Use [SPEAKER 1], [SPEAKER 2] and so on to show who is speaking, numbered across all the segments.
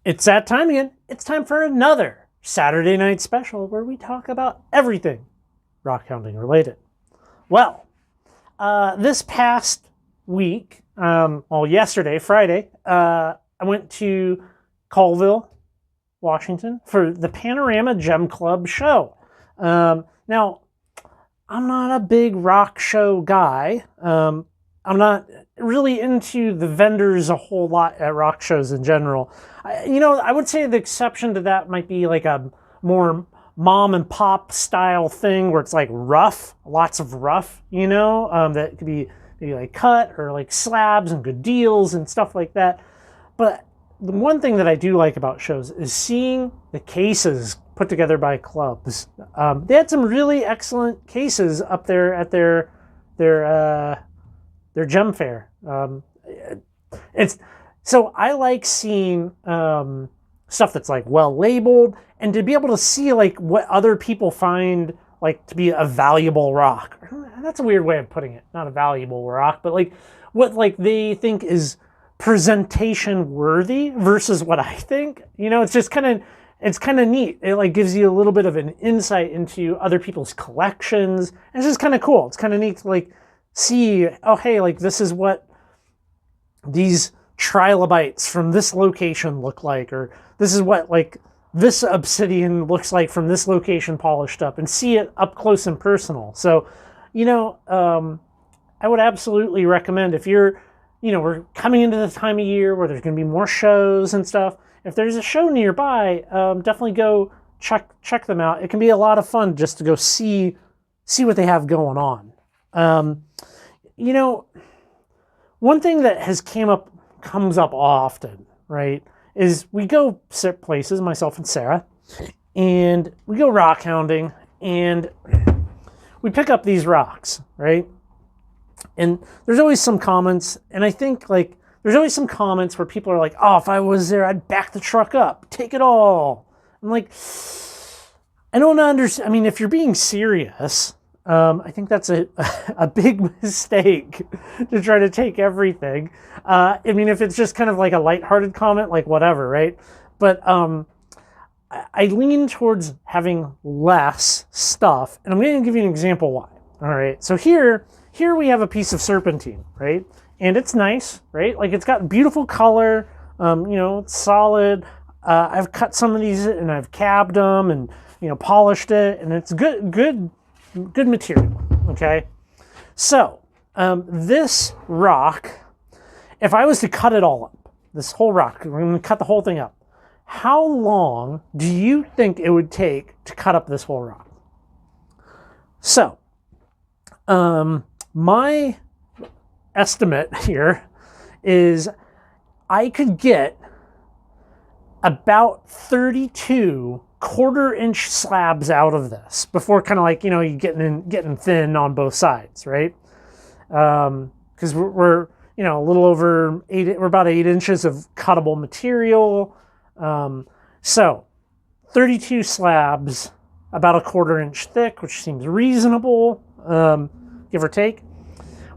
[SPEAKER 1] It's that time again. It's time for another Saturday night special where we talk about everything rockhounding related. Well, this past week, yesterday, Friday, I went to Colville, Washington for the Panorama Gem Club show. Now, I'm not a big rock show guy. I'm not really into the vendors a whole lot at rock shows in general. I would say the exception to that might be like a more mom and pop style thing where it's like rough, lots of rough, that could be maybe like cut or like slabs and good deals and stuff like that. But the one thing that I do like about shows is seeing the cases put together by clubs. They had some really excellent cases up there at their gem fair. So I like seeing stuff that's like well labeled, and to be able to see like what other people find like to be a valuable rock. That's a weird way of putting it. Not a valuable rock, but like what like they think is presentation worthy versus what I think. It's just kind of neat. It like gives you a little bit of an insight into other people's collections. And it's just kind of cool. It's kind of neat to like see, oh hey, like this is what these trilobites from this location look like, or this is what like this obsidian looks like from this location polished up, and see it up close and personal. So, I would absolutely recommend if you're, we're coming into the time of year where there's going to be more shows and stuff. If there's a show nearby, definitely go check them out. It can be a lot of fun just to go see what they have going on. One thing that comes up often, right, is we go places, myself and Sarah, and we go rock hounding, and we pick up these rocks, right? And there's always some comments, and I think like there's always some comments where people are like, oh, if I was there, I'd back the truck up, take it all. I'm like, I don't understand. I mean, if you're being serious, I think that's a big mistake to try to take everything. I mean, if it's just kind of like a lighthearted comment, like whatever, right? But I lean towards having less stuff, and I'm going to give you an example why. All right, so here we have a piece of serpentine, right? And it's nice, right? Like it's got beautiful color, it's solid. I've cut some of these and I've cabbed them and, polished it, and it's good material, okay? So, this rock, if I was to cut it all up, this whole rock, we're going to cut the whole thing up, how long do you think it would take to cut up this whole rock? So, my estimate here is I could get about 32 quarter-inch slabs out of this before kind of like, you getting thin on both sides, right? Because we're a little over we're about 8 inches of cuttable material. So 32 slabs, about a quarter-inch thick, which seems reasonable, give or take.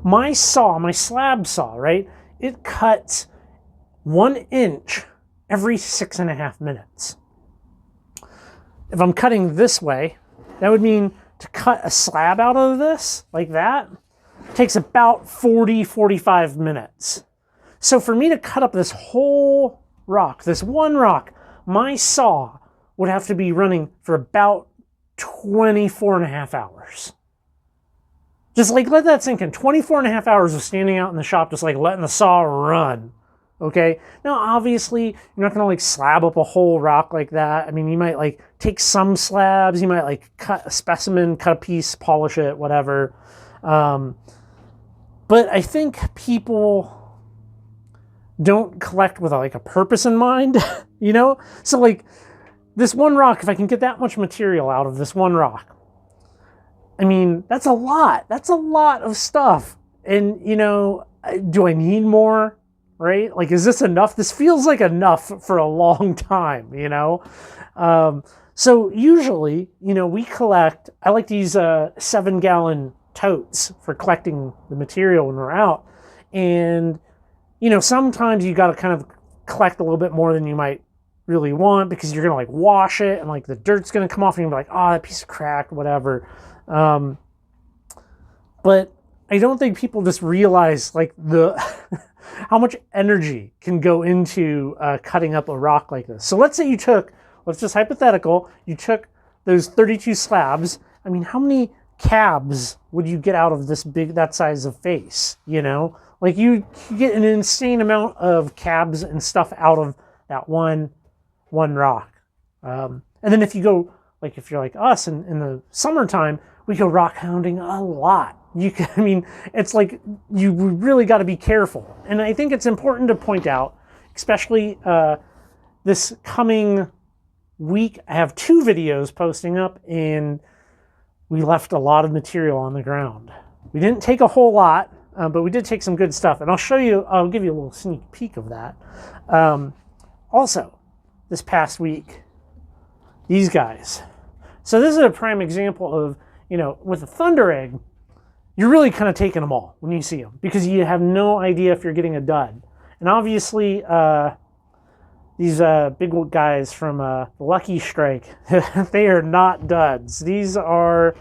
[SPEAKER 1] My slab saw, right? It cuts 1 inch every 6.5 minutes. If I'm cutting this way, that would mean to cut a slab out of this, like that, takes about 45 minutes. So for me to cut up this whole rock, this one rock, my saw would have to be running for about 24.5 hours. Just like let that sink in. 24.5 hours of standing out in the shop, just like letting the saw run. Okay. Now, obviously, you're not going to like slab up a whole rock like that. I mean, you might like take some slabs. You might like cut a specimen, cut a piece, polish it, whatever. But I think people don't collect with like a purpose in mind, So like this one rock, if I can get that much material out of this one rock, I mean, that's a lot. That's a lot of stuff. And, do I need more? Right? Like, is this enough? This feels like enough for a long time, So usually, we collect, I like these 7-gallon totes for collecting the material when we're out. And, sometimes you got to kind of collect a little bit more than you might really want, because you're gonna like wash it and like the dirt's gonna come off and you're like, oh, that piece of cracked, whatever. But I don't think people just realize like the how much energy can go into cutting up a rock like this. So let's say you took, let's just hypothetical, you took those 32 slabs. I mean, how many cabs would you get out of this big, that size of face, you know? Like you get an insane amount of cabs and stuff out of that one rock. And then if you go, like if you're like us in the summertime, we go rock hounding a lot. You can, I mean, it's like you really got to be careful. And I think it's important to point out, especially this coming week, I have 2 videos posting up, and we left a lot of material on the ground. We didn't take a whole lot, but we did take some good stuff. And I'll show you, I'll give you a little sneak peek of that. Also, this past week, these guys. So this is a prime example of, you know, with a thunder egg, you're really kind of taking them all when you see them, because you have no idea if you're getting a dud. And obviously, these big guys from the Lucky Strike, they are not duds. These are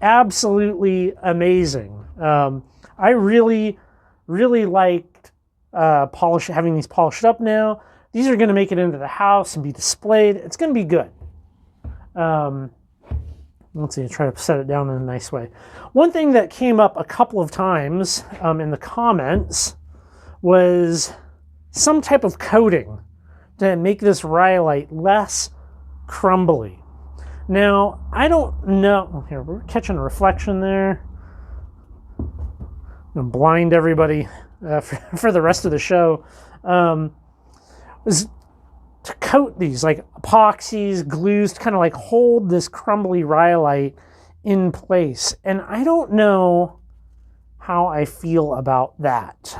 [SPEAKER 1] absolutely amazing. I really, really liked having these polished up now. These are going to make it into the house and be displayed. It's going to be good. Let's see, try to set it down in a nice way. One thing that came up a couple of times in the comments was some type of coating to make this rhyolite less crumbly. Now, I don't know. Here, we're catching a reflection there. I'm going to blind everybody for the rest of the show. Was to coat these like epoxies, glues, to kind of like hold this crumbly rhyolite in place. And I don't know how I feel about that.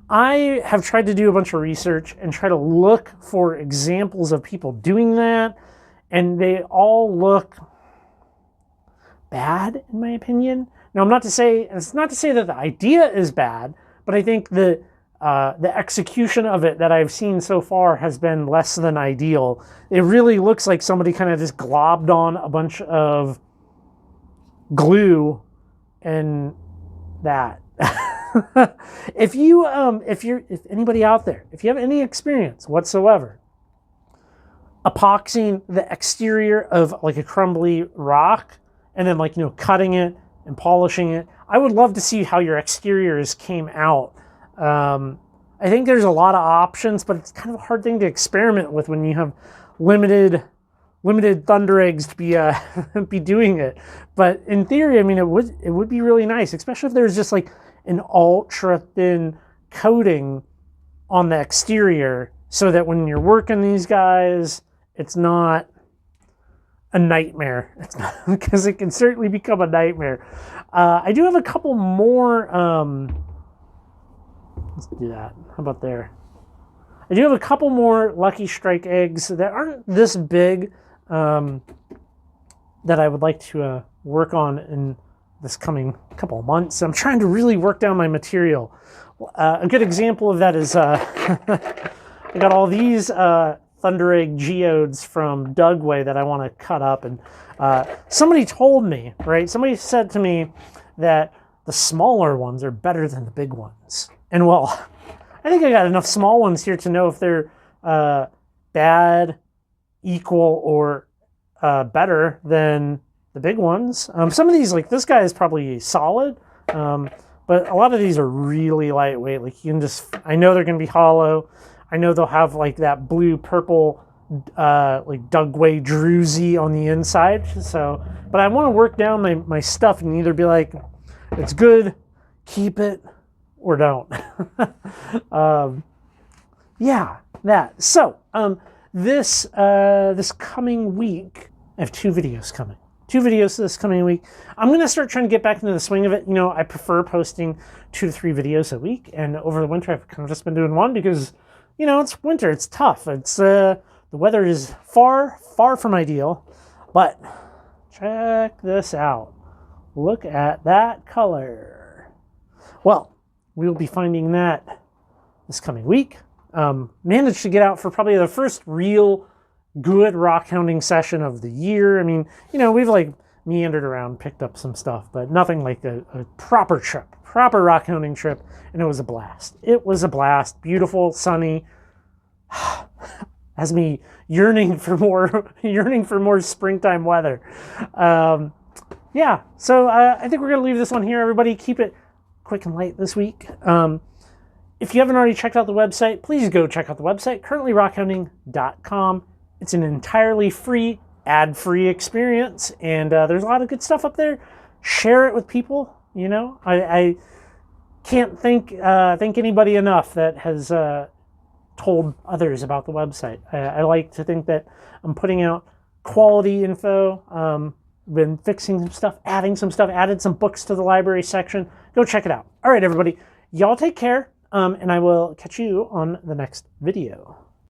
[SPEAKER 1] I have tried to do a bunch of research and try to look for examples of people doing that, and they all look bad, in my opinion. Now, it's not to say that the idea is bad, but I think the execution of it that I've seen so far has been less than ideal. It really looks like somebody kind of just globbed on a bunch of glue and that. If anybody out there, if you have any experience whatsoever epoxying the exterior of like a crumbly rock and then, like, you know, cutting it and polishing it, I would love to see how your exteriors came out. I think there's a lot of options, but it's kind of a hard thing to experiment with when you have limited thunder eggs to be be doing it. But in theory, I mean, it would be really nice, especially if there's just like an ultra thin coating on the exterior, so that when you're working these guys, it's not a nightmare. It's not, because it can certainly become a nightmare. I do have a couple more. Let's do that. How about there? I do have a couple more Lucky Strike eggs that aren't this big that I would like to work on in this coming couple of months. I'm trying to really work down my material. A good example of that is I got all these Thunder Egg geodes from Dugway that I want to cut up. And somebody told me, right? Somebody said to me that the smaller ones are better than the big ones. And well, I think I got enough small ones here to know if they're bad, equal, or better than the big ones. Some of these, like this guy, is probably solid, but a lot of these are really lightweight. Like you can just, I know they're going to be hollow. I know they'll have like that blue purple like Dugway druzy on the inside. So, but I want to work down my stuff and either be like, it's good, keep it, or don't. Yeah, that. So, this coming week, I have 2 videos coming. 2 videos this coming week. I'm going to start trying to get back into the swing of it. You know, I prefer posting 2 to 3 videos a week. And over the winter, I've kind of just been doing 1 because, you know, it's winter. It's tough. It's the weather is far, far from ideal. But check this out. Look at that color. Well, we will be finding that this coming week. managed to get out for probably the first real good rock hounding session of the year. I mean, you know, we've like meandered around, picked up some stuff, but nothing like a proper trip, proper rock hounding trip. And it was a blast. It was a blast. Beautiful, sunny. Has me yearning for more springtime weather. Yeah, so I think we're gonna leave this one here, everybody. Keep it quick and light this week. If you haven't already checked out the website, please go check out the website, currently rockhounding.com. It's an entirely free, ad-free experience, and there's a lot of good stuff up there. Share it with people. You know, I can't thank anybody enough that has told others about the website. I like to think that I'm putting out quality info. Been fixing some stuff, adding some stuff, added some books to the library section. Go check it out. All right, everybody. Y'all take care, and I will catch you on the next video.